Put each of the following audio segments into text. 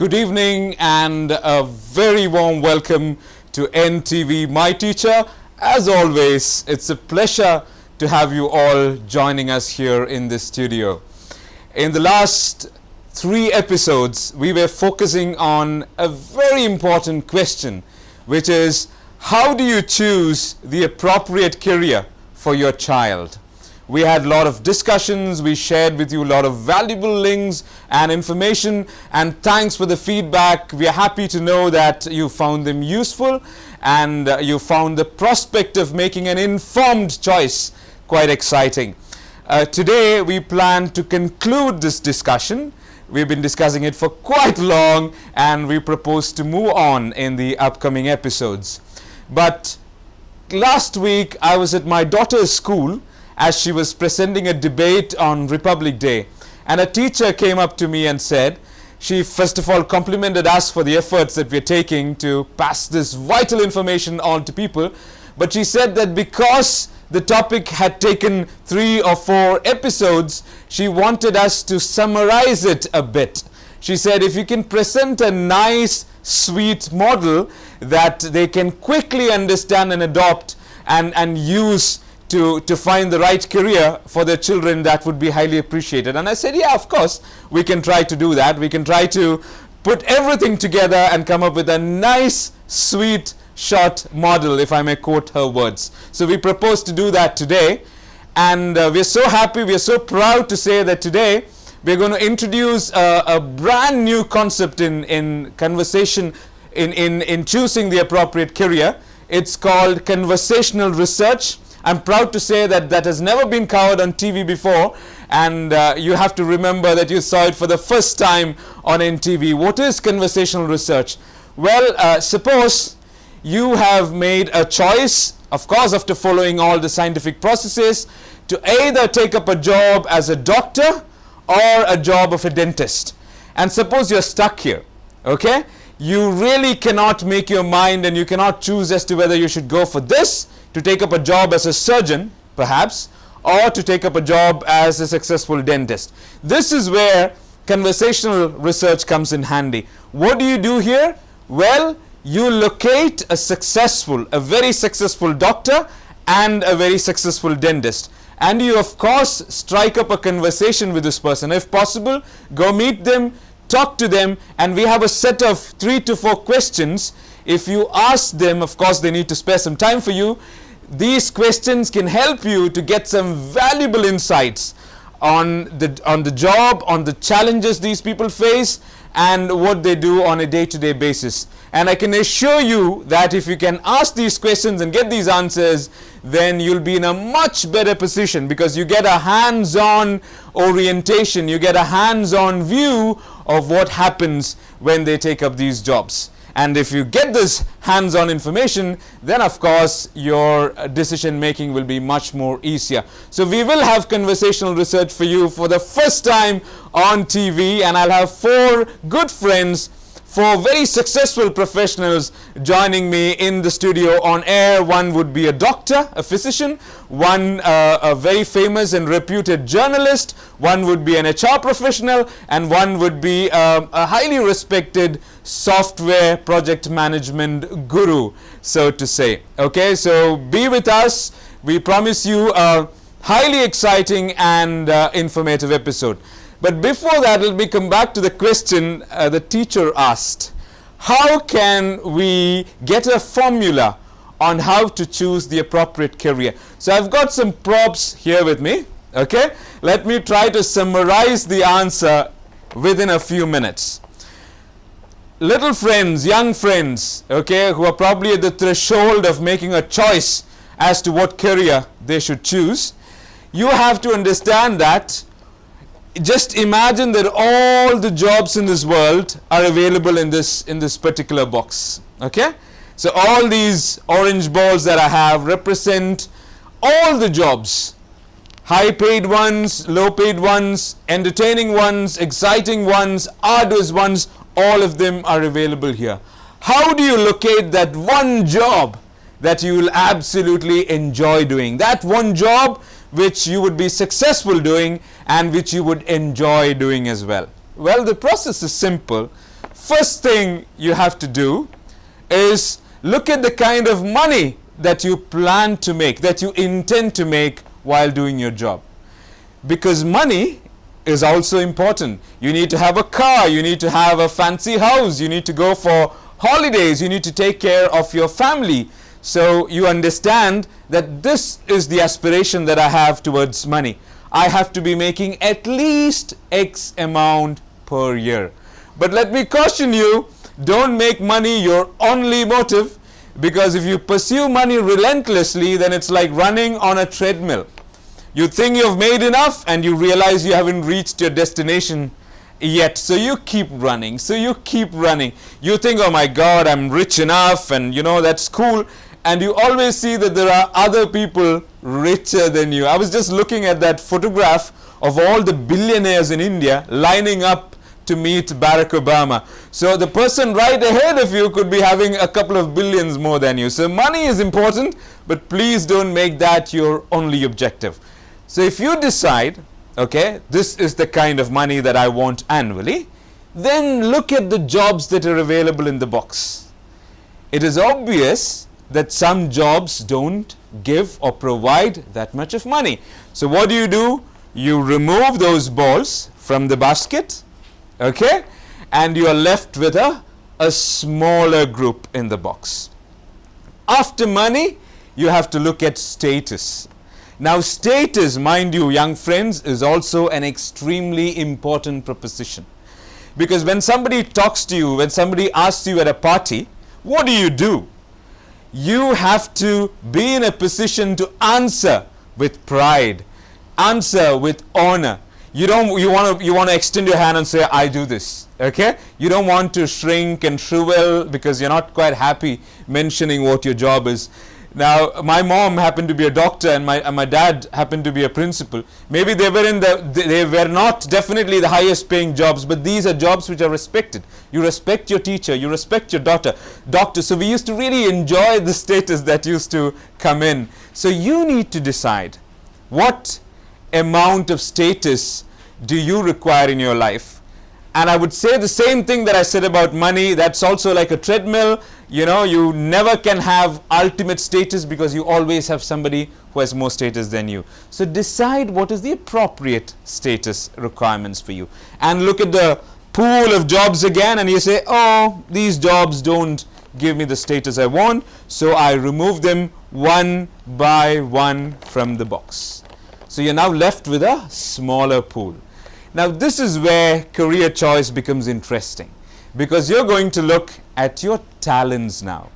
Good evening and a very warm welcome to NTV My Teacher. As always, it's a pleasure to have you all joining us here in the studio. In the last 3 episodes, we were focusing on a very important question, which is how do you choose the appropriate career for your child? We had a lot of discussions, we shared with you a lot of valuable links and information, and thanks for the feedback. We are happy to know that you found them useful and you found the prospect of making an informed choice quite exciting. Today we plan to conclude this discussion. We've been discussing it for quite long and we propose to move on in the upcoming episodes. But last week I was at my daughter's school as she was presenting a debate on Republic Day, and a teacher came up to me and said, she first of all complimented us for the efforts that we're taking to pass this vital information on to people, but she said that because the topic had taken 3 or 4 episodes, she wanted us to summarize it a bit. She said if you can present a nice sweet model that they can quickly understand and adopt and use to find the right career for their children, that would be highly appreciated. And I said, yeah, of course, we can try to do that. We can try to put everything together and come up with a nice, sweet, short model, if I may quote her words. So we propose to do that today. And we're so happy, we're so proud to say that today we're going to introduce a brand new concept in conversation, in choosing the appropriate career. It's called conversational research. I'm proud to say that that has never been covered on TV before, and you have to remember that you saw it for the first time on NTV. What is conversational research? Well, suppose you have made a choice, of course after following all the scientific processes, to either take up a job as a doctor or a job of a dentist. And suppose you're stuck here, okay? You really cannot make your mind and you cannot choose as to whether you should go for this, to take up a job as a surgeon, perhaps, or to take up a job as a successful dentist. This is where conversational research comes in handy. What do you do here? Well, you locate a very successful doctor and a very successful dentist. And you, of course, strike up a conversation with this person. If possible, go meet them, talk to them, and we have a set of 3 to 4 questions. If you ask them, of course, they need to spare some time for you. These questions can help you to get some valuable insights on the job, on the challenges these people face, and what they do on a day-to-day basis. And I can assure you that if you can ask these questions and get these answers, then you'll be in a much better position, because you get a hands-on orientation, you get a hands-on view of what happens when they take up these jobs. And if you get this hands-on information, then of course your decision making will be much more easier. So we will have conversational research for you for the first time on TV, and I'll have 4 good friends, 4 very successful professionals joining me in the studio on air. One would be a doctor, a physician, one a very famous and reputed journalist, one would be an HR professional, and one would be a highly respected software project management guru, so to say. Okay, so be with us. We promise you a highly exciting and informative episode. But before that, let me come back to the question the teacher asked. How can we get a formula on how to choose the appropriate career? So I've got some props here with me. Okay, let me try to summarize the answer within a few minutes. Little friends, young friends, okay, who are probably at the threshold of making a choice as to what career they should choose, you have to understand that just imagine that all the jobs in this world are available in this particular box. Okay, so all these orange balls that I have represent all the jobs, high paid ones, low paid ones, entertaining ones, exciting ones, arduous ones. All of them are available here. How do you locate that one job that you will absolutely enjoy doing? That one job which you would be successful doing and which you would enjoy doing as well. Well, the process is simple. First thing you have to do is look at the kind of money that you plan to make, that you intend to make while doing your job. Because money is also important. You need to have a car, you need to have a fancy house, you need to go for holidays, you need to take care of your family. So you understand that this is the aspiration that I have towards money. I have to be making at least X amount per year. But let me caution you, don't make money your only motive, because if you pursue money relentlessly, then it's like running on a treadmill. You think you've made enough and you realize you haven't reached your destination yet. So you keep running. You think, oh my God, I'm rich enough, and that's cool. And you always see that there are other people richer than you. I was just looking at that photograph of all the billionaires in India lining up to meet Barack Obama. So the person right ahead of you could be having a couple of billions more than you. So money is important, but please don't make that your only objective. So if you decide, okay, this is the kind of money that I want annually, then look at the jobs that are available in the box. It is obvious that some jobs don't give or provide that much of money. So what do? You remove those balls from the basket, okay, and you are left with a smaller group in the box. After money, you have to look at status. Now status, mind you, young friends, is also an extremely important proposition. Because when somebody talks to you, when somebody asks you at a party, what do? You have to be in a position to answer with pride, answer with honor. You want to extend your hand and say, I do this. Okay? You don't want to shrink and shrivel because you're not quite happy mentioning what your job is. Now, my mom happened to be a doctor and my dad happened to be a principal. Maybe they were not definitely the highest paying jobs, but these are jobs which are respected. You respect your teacher, you respect your doctor. So we used to really enjoy the status that used to come in. So you need to decide what amount of status do you require in your life. And I would say the same thing that I said about money. That's also like a treadmill. You never can have ultimate status because you always have somebody who has more status than you. So decide what is the appropriate status requirements for you. And look at the pool of jobs again and you say, oh, these jobs don't give me the status I want. So I remove them one by one from the box. So you're now left with a smaller pool. Now this is where career choice becomes interesting, because you're going to look at your talents now.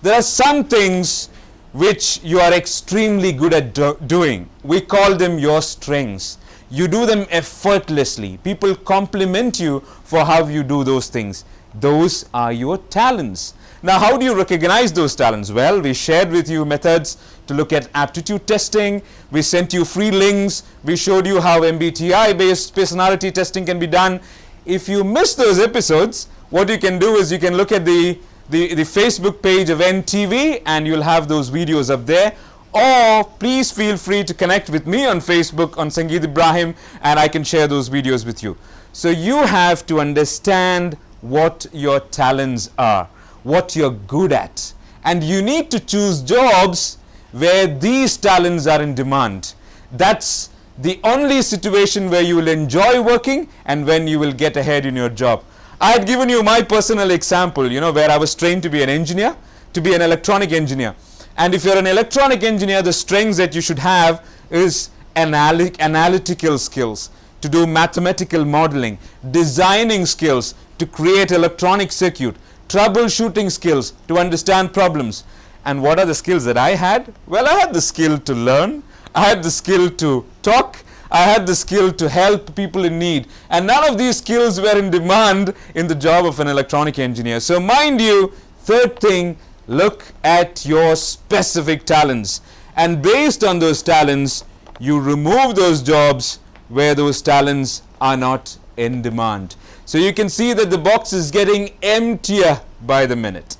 There are some things which you are extremely good at doing. We call them your strengths. You do them effortlessly. People compliment you for how you do those things. Those are your talents. Now, how do you recognize those talents? Well, we shared with you methods to look at aptitude testing. We sent you free links. We showed you how MBTI based personality testing can be done. If you missed those episodes, what you can do is you can look at the Facebook page of NTV and you'll have those videos up there. Or please feel free to connect with me on Facebook on Sangeet Ibrahim and I can share those videos with you. So you have to understand what your talents are, what you're good at. And you need to choose jobs where these talents are in demand. That's the only situation where you will enjoy working and when you will get ahead in your job. I had given you my personal example, where I was trained to be an engineer, to be an electronic engineer. And if you're an electronic engineer, the strengths that you should have is analytical skills, to do mathematical modeling, designing skills, to create electronic circuit, troubleshooting skills, to understand problems. And what are the skills that I had? Well, I had the skill to learn, I had the skill to talk, I had the skill to help people in need. And none of these skills were in demand in the job of an electronic engineer. So mind you, third thing, look at your specific talents. And based on those talents, you remove those jobs where those talents are not in demand. So you can see that the box is getting emptier by the minute.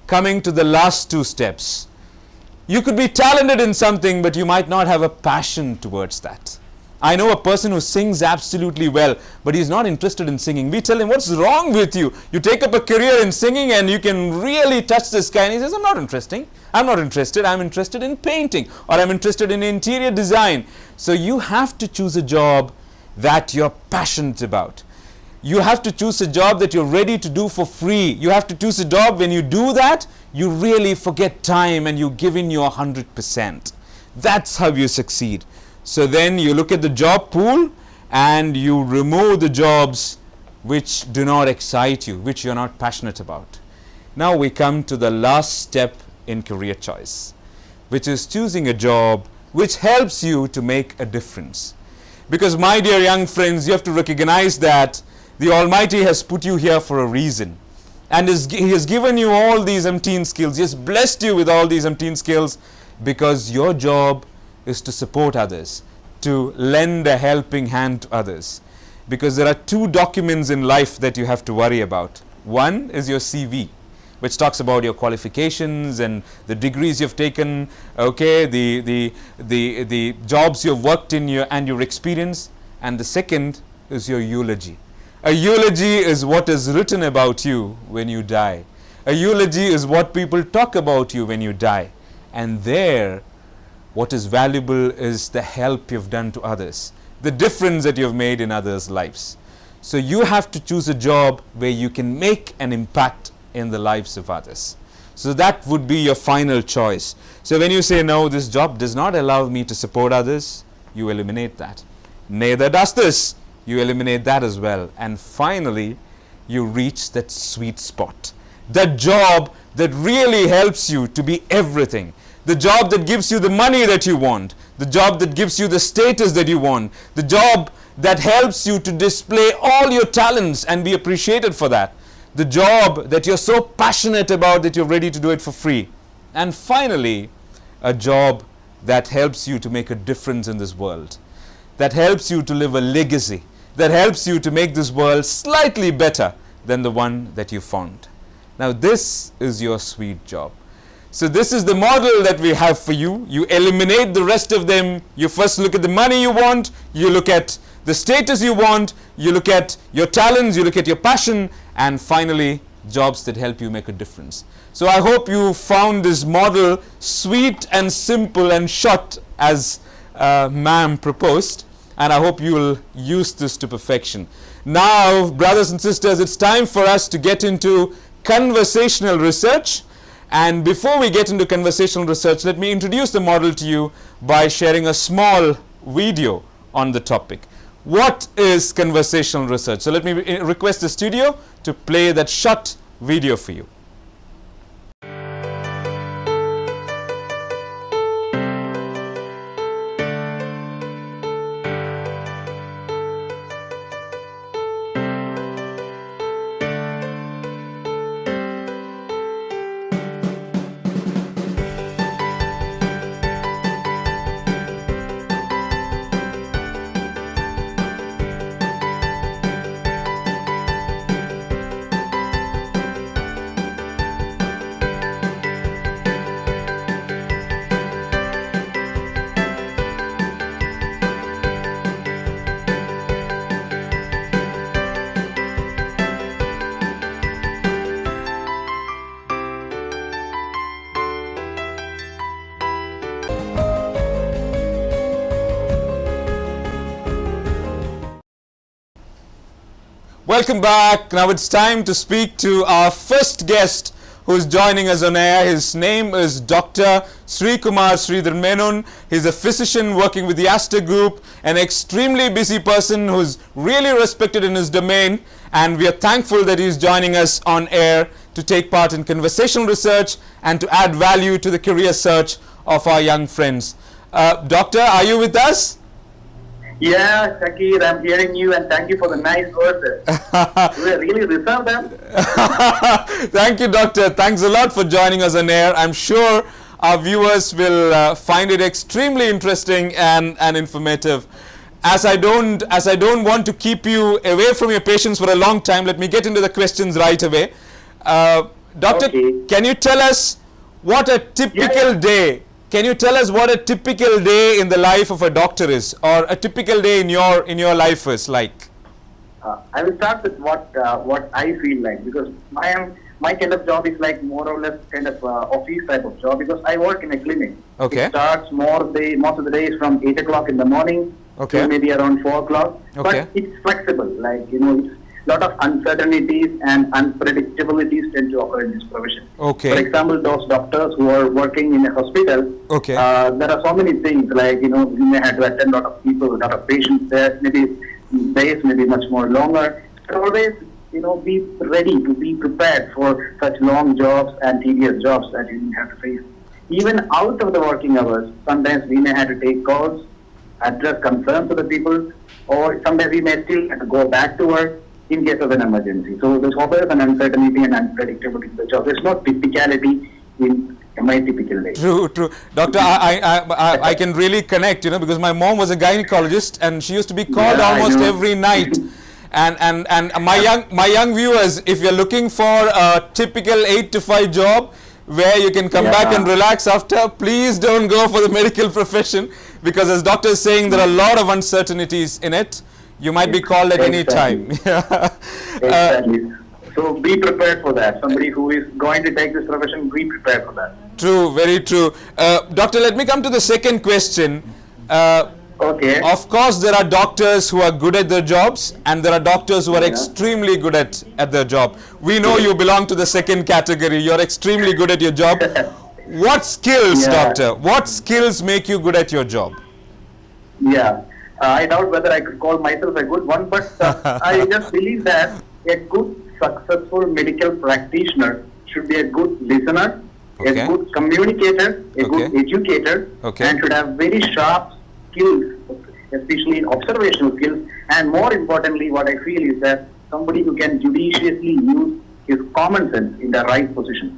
Coming to the last two steps. You could be talented in something, but you might not have a passion towards that. I know a person who sings absolutely well, but he's not interested in singing. We tell him, what's wrong with you? You take up a career in singing and you can really touch the sky. And he says, I'm not interested. I'm interested in painting, or I'm interested in interior design. So you have to choose a job that you're passionate about. You have to choose a job that you're ready to do for free. You have to choose a job, when you do that, you really forget time and you give in your 100%. That's how you succeed. So then you look at the job pool and you remove the jobs which do not excite you, which you're not passionate about. Now we come to the last step in career choice, which is choosing a job which helps you to make a difference. Because my dear young friends, you have to recognize that the Almighty has put you here for a reason. And He has given you all these umpteen skills. He has blessed you with all these umpteen skills because your job is to support others, to lend a helping hand to others. Because there are two documents in life that you have to worry about. One is your CV, which talks about your qualifications and the degrees you've taken, okay, the jobs you've worked in and your experience. And the second is your eulogy. A eulogy is what is written about you when you die. A eulogy is what people talk about you when you die. And there, what is valuable is the help you've done to others, the difference that you've made in others' lives. So you have to choose a job where you can make an impact in the lives of others. So that would be your final choice. So when you say, no, this job does not allow me to support others, you eliminate that. Neither does this. You eliminate that as well. And finally, you reach that sweet spot. That job that really helps you to be everything. The job that gives you the money that you want. The job that gives you the status that you want. The job that helps you to display all your talents and be appreciated for that. The job that you're so passionate about that you're ready to do it for free. And finally, a job that helps you to make a difference in this world. That helps you to leave a legacy. That helps you to make this world slightly better than the one that you found. Now this is your sweet job. So this is the model that we have for you. You eliminate the rest of them. You first look at the money you want. You look at the status you want. You look at your talents. You look at your passion. And finally, jobs that help you make a difference. So I hope you found this model sweet and simple and short as ma'am proposed. And I hope you will use this to perfection. Now, brothers and sisters, it's time for us to get into conversational research. And before we get into conversational research, let me introduce the model to you by sharing a small video on the topic. What is conversational research? So let me request the studio to play that short video for you. Welcome back. Now it's time to speak to our first guest who is joining us on air. His name is Dr. Sri Kumar Sridhar Menon. He's a physician working with the Aster Group, an extremely busy person who's really respected in his domain, and we are thankful that he's joining us on air to take part in conversational research and to add value to the career search of our young friends. Doctor, are you with us? Yeah, Shakir, I'm hearing you, and thank you for the nice words. We really reserve them. Thank you, Doctor. Thanks a lot for joining us on air. I'm sure our viewers will find it extremely interesting and informative. As I don't want to keep you away from your patients for a long time, let me get into the questions right away. Doctor, Okay. Can you tell us what a typical day can you tell us what a typical day in the life of a doctor is, or a typical day in your life is like? I will start with what I feel like, because my kind of job is like more or less kind of office type of job, because I work in a clinic. Okay. It starts most of the days from 8 o'clock in the morning Okay. to maybe around 4 o'clock. Okay. But it's flexible. Like, it's a lot of uncertainties and unpredictabilities tend to occur in this profession. Okay. For example, those doctors who are working in a hospital, Okay. there are so many things like, you may have to attend a lot of people, a lot of patients there, maybe days may be much more longer. But always, be ready to be prepared for such long jobs and tedious jobs that you have to face. Even out of the working hours, sometimes we may have to take calls, address concerns to the people, or sometimes we may still have to go back to work in case of an emergency. So there's always an uncertainty and unpredictability in the job. There's no typicality in my typical day. True. Doctor, I can really connect, because my mom was a gynecologist and she used to be called Yeah, I almost know. every night. And my young viewers, if you're looking for a typical 8 to 5 job where you can come back Yeah. and relax after, please don't go for the medical profession, because as doctor is saying, there are a lot of uncertainties in it. You might be called at any time. Exactly. So be prepared for that. Somebody who is going to take this profession, be prepared for that. True, very true. Doctor, let me come to the second question. Okay. Of course, there are doctors who are good at their jobs, and there are doctors who are Yeah. extremely good at their job. We know you belong to the second category. You're extremely good at your job. What skills, Yeah. doctor? What skills make you good at your job? Yeah. I doubt whether I could call myself a good one, but I just believe that a good, successful medical practitioner should be a good listener, Okay. a good communicator, a good Okay. educator, Okay. and should have very sharp skills, especially in observational skills. And more importantly, what I feel is that somebody who can judiciously use his common sense in the right position.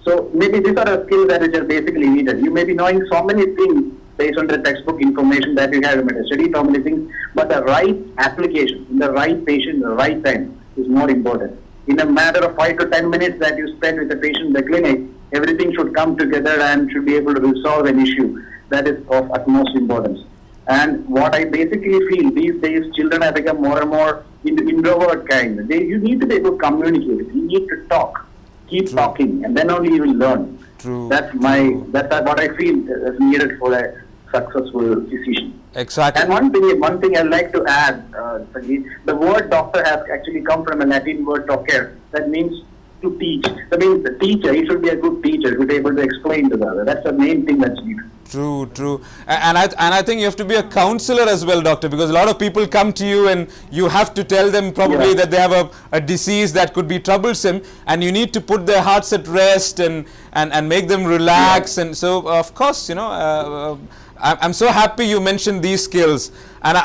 So maybe these are the skills that are basically needed. You may be knowing so many things based on the textbook information that you have, you might have studied so many things, but the right application in the right patient, the right time is more important. In a matter of 5 to 10 minutes that you spend with the patient in the clinic, everything should come together and should be able to resolve an issue. That is of utmost importance. And what I basically feel these days, children have become more and more introvert kind. You need to be able to communicate. You need to talk. Keep talking, and then only you will learn. True. That's what I feel is needed for a successful physician. Exactly. And one thing I'd like to add, Sangeet, the word doctor has actually come from a Latin word docere, that means to teach. That means the teacher, he should be a good teacher, to be able to explain to the other. That's the main thing that's needed. True. And I think you have to be a counselor as well, doctor, because a lot of people come to you and you have to tell them probably Yeah. that they have a disease that could be troublesome, and you need to put their hearts at rest and make them relax. And so, of course, I'm so happy you mentioned these skills, and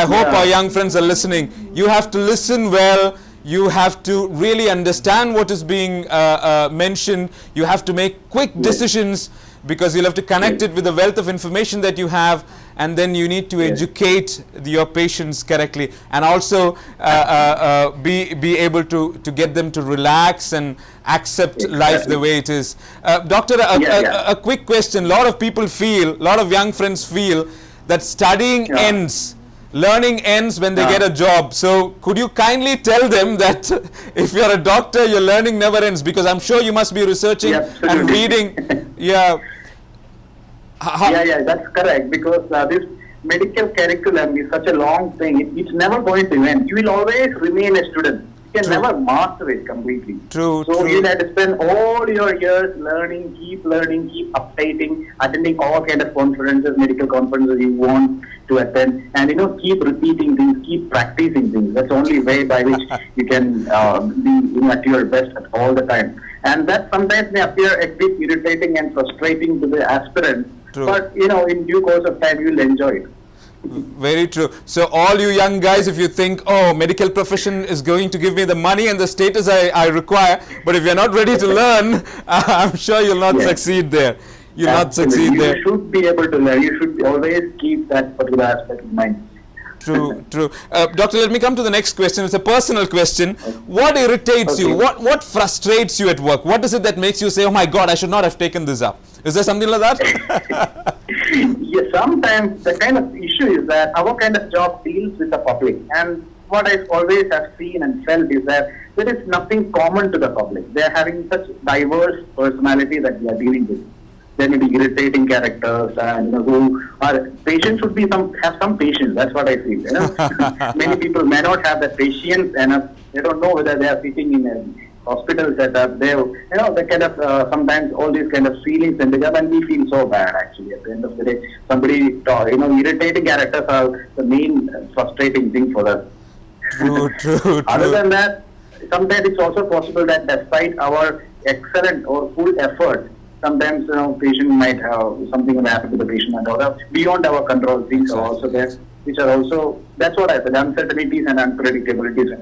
I hope Yeah. our young friends are listening. You have to listen well. You have to really understand what is being mentioned. You have to make quick decisions, because you'll have to connect it with the wealth of information that you have, and then you need to educate your patients correctly, and also be able to get them to relax and accept life the way it is. Doctor, a quick question. A lot of people feel, a lot of young friends feel that studying ends, learning ends when they get a job. So could you kindly tell them that if you're a doctor, your learning never ends? Because I'm sure you must be researching and reading. Yeah. Yeah, that's correct. Because this medical curriculum is such a long thing. It's never going to end. You will always remain a student. You can never master it completely. True. So you have to spend all your years learning, keep updating, attending all kind of conferences, medical conferences you want to attend, and keep repeating things, keep practicing things. That's the only way by which you can be at your best at all the time. And that sometimes may appear a bit irritating and frustrating to the aspirant. True. But in due course of time, you'll enjoy it. Very true. So all you young guys, if you think, oh, medical profession is going to give me the money and the status I require, but if you're not ready to learn, I'm sure you'll not succeed there. You'll not succeed there. You should be able to learn. You should always keep that particular aspect in mind. True. Doctor, let me come to the next question. It's a personal question. What irritates you? What frustrates you at work? What is it that makes you say, oh my God, I should not have taken this up? Is there something like that? Yes, sometimes the kind of issue is that our kind of job deals with the public, and what I always have seen and felt is that there is nothing common to the public. They are having such diverse personality that we are dealing with. There may be irritating characters, and who are patients should be have some patience. That's what I feel. Many people may not have that patience enough. They don't know whether they are sitting in a hospital setup. They, they kind of sometimes all these kind of feelings and and we feel so bad actually. At the end of the day, somebody, irritating characters are the main frustrating thing for us. True. Other than that, sometimes it's also possible that despite our excellent or full effort, sometimes patient might have something happen to the patient and other beyond our control. Things are also there, which are also, that's what I said, uncertainties and unpredictabilities.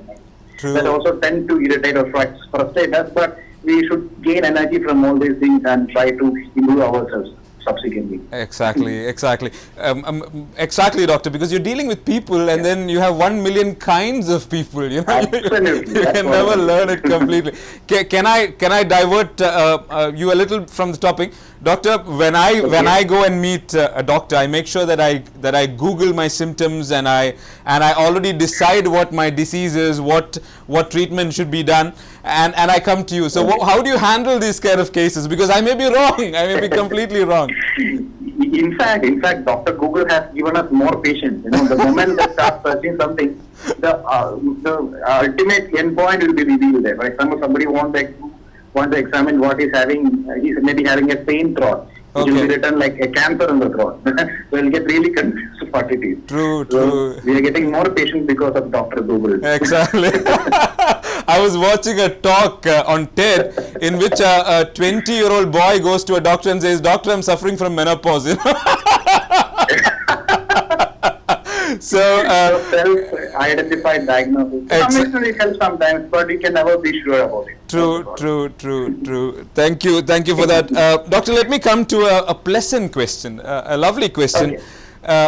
True. That also tend to irritate or frustrate us, but we should gain energy from all these things and try to improve ourselves subsequently. Exactly. Exactly, doctor, because you're dealing with people and then you have 1 million kinds of people, Absolutely. You can never learn it completely. Can I divert you a little from the topic? Doctor, when I go and meet a doctor, I make sure that I Google my symptoms and I already decide what my disease is, what treatment should be done, and I come to you. So how do you handle these kind of cases? Because I may be wrong, I may be completely wrong. In fact, Dr. Google has given us more patience. The moment they start searching something, the ultimate endpoint will be revealed there. For example, somebody wants to examine what he's having. He's maybe having a pain throat. It will be written like a cancer in the throat. So he'll get really confused what it is. True. We are getting more patience because of Dr. Google. Exactly. I was watching a talk on TED in which a 20-year-old boy goes to a doctor and says, "Doctor, I'm suffering from menopause." So self-identified diagnosis. It helps sometimes, but you can never be sure about it. True. Thank you for that. Doctor, let me come to a pleasant question, a lovely question. Okay.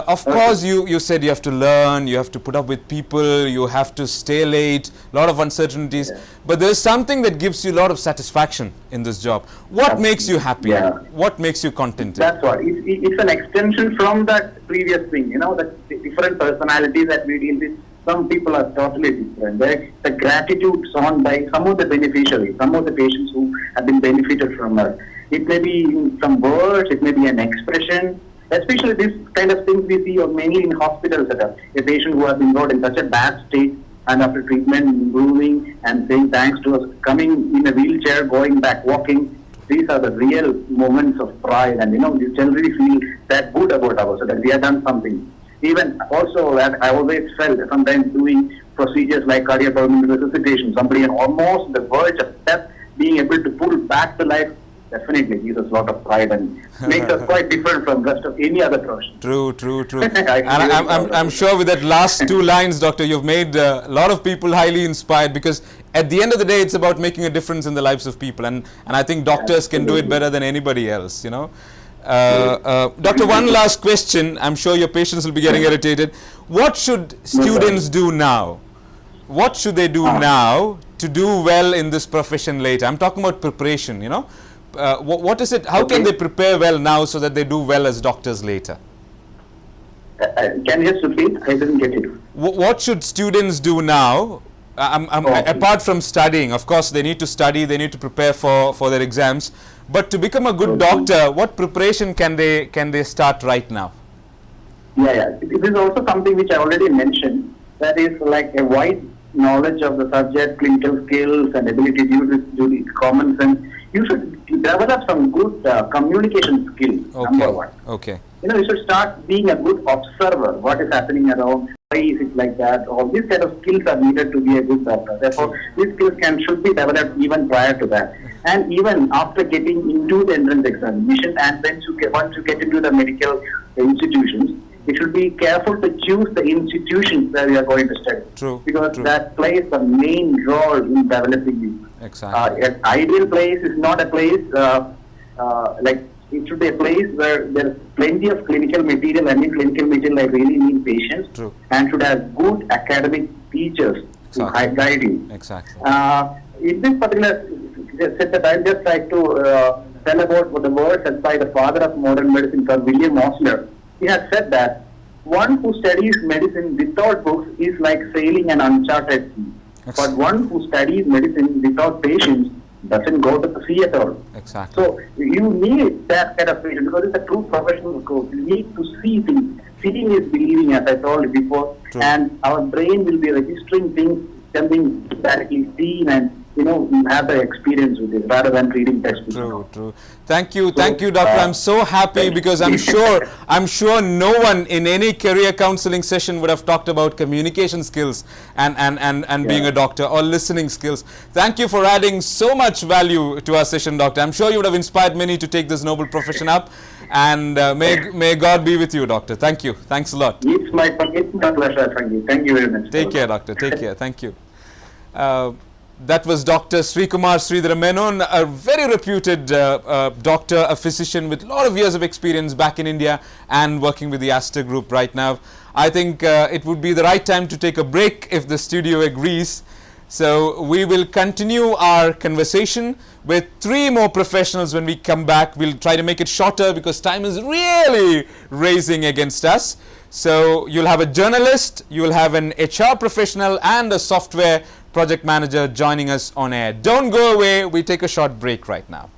Of course, you said you have to learn, you have to put up with people, you have to stay late, a lot of uncertainties. Yeah. But there's something that gives you a lot of satisfaction in this job. What makes you happy? Yeah. What makes you contented? That's what. It's an extension from that previous thing. The different personalities that we deal with. Some people are totally different. The gratitude shown by some of the beneficiaries, some of the patients who have been benefited from us. It may be in some words, it may be an expression. Especially this kind of things we see mainly in hospital setup. A patient who has been brought in such a bad state and after treatment improving and saying thanks to us, coming in a wheelchair, going back, walking. These are the real moments of pride, and you generally feel that good about ourselves, that we have done something. Even also that I always felt sometimes doing procedures like cardiopulmonary resuscitation, somebody on almost the verge of death, being able to pull back to life, definitely gives us a lot of pride and makes us quite different from the rest of any other profession. True. And I'm sure with that last two lines, Doctor, you've made a lot of people highly inspired, because at the end of the day, it's about making a difference in the lives of people. And I think doctors can do it better than anybody else, Doctor, one last question. I'm sure your patients will be getting irritated. What should students do now? What should they do now to do well in this profession later? I'm talking about preparation, what is it? How can they prepare well now so that they do well as doctors later? Can you just repeat? I didn't get it. What should students do now? Apart from studying, of course, they need to study, they need to prepare for their exams. But to become a good doctor, what preparation can they start right now? Yeah. This is also something which I already mentioned. That is like a wide knowledge of the subject, clinical skills, and ability to do common sense. You should develop some good communication skills. Number one. Okay. You should start being a good observer. What is happening around? Why is it like that? All these kind of skills are needed to be a good doctor. Therefore, these skills should be developed even prior to that. And even after getting into the entrance examination, and then once you get into the medical institutions, you should be careful to choose the institutions where you are going to study. True. Because that plays the main role in developing you. Exactly. An ideal place is not a place it should be a place where there's plenty of clinical material, and in clinical material I really mean patients. True. And should have good academic teachers to guide you. Exactly. In this particular set that I just like to tell about what the word said by the father of modern medicine, Sir William Osler. He has said that one who studies medicine without books is like sailing an uncharted sea. But one who studies medicine without patience doesn't go to the sea at all. Exactly. So you need that kind of patience because it's a true professional course. You need to see things. Seeing is believing, as I told you before, True. and our brain will be registering things, something directly seen, and you have the experience with it rather than reading textbooks. True. Thank you, Doctor. I'm so happy because I'm sure no one in any career counseling session would have talked about communication skills and being a doctor or listening skills. Thank you for adding so much value to our session, Doctor. I'm sure you would have inspired many to take this noble profession up. And may God be with you, Doctor. Thank you. Thanks a lot. It's my pleasure, Frankie. Thank you very much. Take care, Doctor. Take care. Thank you. That was Dr. Sri Kumar Sridhara Menon, a very reputed doctor, a physician with a lot of years of experience back in India and working with the Aster Group right now. I think it would be the right time to take a break if the studio agrees. So we will continue our conversation with 3 more professionals when we come back. We'll try to make it shorter because time is really racing against us. So you'll have a journalist, you'll have an HR professional and a software project manager joining us on air. Don't go away. We take a short break right now.